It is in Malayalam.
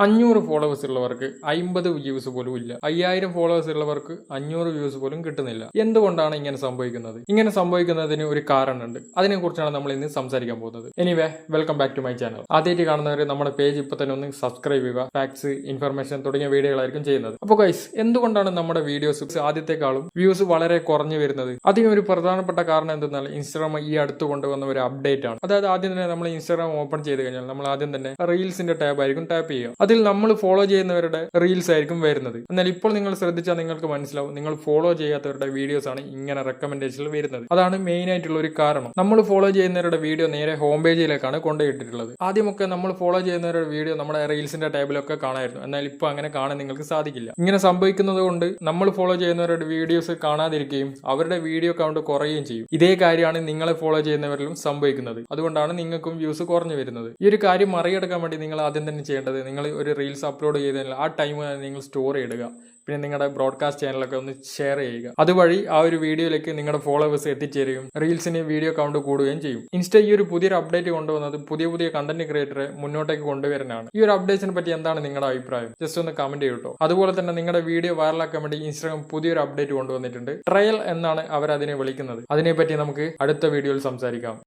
500 ഫോളോവേഴ്സ് ഉള്ളവർക്ക് 50 വ്യൂസ് പോലും ഇല്ല. 5000 ഫോളോവേഴ്സ് ഉള്ളവർക്ക് 500 വ്യൂസ് പോലും കിട്ടുന്നില്ല. എന്തുകൊണ്ടാണ് ഇങ്ങനെ സംഭവിക്കുന്നത്? ഇങ്ങനെ സംഭവിക്കുന്നതിന് ഒരു കാരണമുണ്ട്. അതിനെക്കുറിച്ചാണ് നമ്മൾ ഇന്ന് സംസാരിക്കാൻ പോകുന്നത്. Anyway, welcome back to my channel. ആദ്യമായിട്ട് കാണുന്നവർ നമ്മുടെ പേജ് ഇപ്പൊ തന്നെ ഒന്ന് സബ്സ്ക്രൈബ് ചെയ്യുക. ഫാക്ട്സ്, ഇൻഫർമേഷൻ തുടങ്ങിയ വീഡിയോകളായിരിക്കും ചെയ്യുന്നത്. അപ്പോൾ ഗൈസ്, എന്തുകൊണ്ടാണ് നമ്മുടെ വീഡിയോസ് ആദ്യത്തെക്കാളും വ്യൂസ് വളരെ കുറഞ്ഞു വരുന്നത്? അതിനൊരു പ്രധാനപ്പെട്ട കാരണം എന്തെന്നാൽ ഇൻസ്റ്റാഗ്രാം ഈ അടുത്ത് കൊണ്ടുവന്ന ഒരു അപ്ഡേറ്റ് ആണ്. അതായത് ആദ്യം തന്നെ നമ്മൾ ഇൻസ്റ്റാഗ്രാം ഓപ്പൺ ചെയ്ത് കഴിഞ്ഞാൽ നമ്മൾ ആദ്യം തന്നെ റീൽസിന്റെ ടാബ് ആയിരിക്കും ടാപ്പ് ചെയ്യുക. അതിൽ നമ്മൾ ഫോളോ ചെയ്യുന്നവരുടെ റീൽസ് ആയിരിക്കും വരുന്നത്. എന്നാൽ ഇപ്പോൾ നിങ്ങൾ ശ്രദ്ധിച്ചാൽ നിങ്ങൾക്ക് മനസ്സിലാവും, നിങ്ങൾ ഫോളോ ചെയ്യാത്തവരുടെ വീഡിയോസ് ആണ് ഇങ്ങനെ റെക്കമെൻഡേഷനിൽ വരുന്നത്. അതാണ് മെയിൻ ആയിട്ടുള്ള ഒരു കാരണം. നമ്മൾ ഫോളോ ചെയ്യുന്നവരുടെ വീഡിയോ നേരെ ഹോം പേജിലേക്കാണ് കൊണ്ടുപോയിട്ടിട്ടുള്ളത്. ആദ്യമൊക്കെ നമ്മൾ ഫോളോ ചെയ്യുന്നവരുടെ വീഡിയോ നമ്മുടെ റീൽസിന്റെ ടാബിലൊക്കെ കാണായിരുന്നു. എന്നാൽ ഇപ്പോൾ അങ്ങനെ കാണാൻ നിങ്ങൾക്ക് സാധിക്കില്ല. ഇങ്ങനെ സംഭവിക്കുന്നത് കൊണ്ട് നമ്മൾ ഫോളോ ചെയ്യുന്നവരുടെ വീഡിയോസ് കാണാതിരിക്കുകയും അവരുടെ വീഡിയോ കൗണ്ട് കുറയുകയും ചെയ്യും. ഇതേ കാര്യമാണ് നിങ്ങളെ ഫോളോ ചെയ്യുന്നവരിലും സംഭവിക്കുന്നത്. അതുകൊണ്ടാണ് നിങ്ങൾക്കും വ്യൂസ് കുറഞ്ഞു വരുന്നത്. ഈ ഒരു കാര്യം മറികടക്കാൻ വേണ്ടി നിങ്ങൾ ആദ്യം തന്നെ ചെയ്യേണ്ടത്, നിങ്ങൾ ഒരു റീൽസ് അപ്ലോഡ് ചെയ്തതിനാൽ ആ ടൈം നിങ്ങൾ സ്റ്റോർ ഇടുക. പിന്നെ നിങ്ങളുടെ ബ്രോഡ്കാസ്റ്റ് ചാനലൊക്കെ ഒന്ന് ഷെയർ ചെയ്യുക. അതുവഴി ആ ഒരു വീഡിയോയിലേക്ക് നിങ്ങളുടെ ഫോളോവേഴ്സ് എത്തിച്ചേരുകയും റീൽസിന് വീഡിയോ കൗണ്ട് കൂടുകയും ചെയ്യും. ഇൻസ്റ്റ ഈ ഒരു പുതിയൊരു അപ്ഡേറ്റ് കൊണ്ടുവന്നത് പുതിയ കണ്ടന്റ് ക്രിയേറ്ററെ മുന്നോട്ടേക്ക് കൊണ്ടുവരാനാണ്. ഈ ഒരു അപ്ഡേറ്റിനെ പറ്റി എന്താണ് നിങ്ങളുടെ അഭിപ്രായം? ജസ്റ്റ് ഒന്ന് കമന്റ് ചെയ്യട്ടോ. അതുപോലെ തന്നെ നിങ്ങളുടെ വീഡിയോ വൈറലാക്കാൻ വേണ്ടി ഇൻസ്റ്റാഗ്രാം പുതിയൊരു അപ്ഡേറ്റ് കൊണ്ടുവന്നിട്ടുണ്ട്. ട്രയൽ എന്നാണ് അവർ അതിനെ വിളിക്കുന്നത്. അതിനെപ്പറ്റി നമുക്ക് അടുത്ത വീഡിയോയിൽ സംസാരിക്കാം.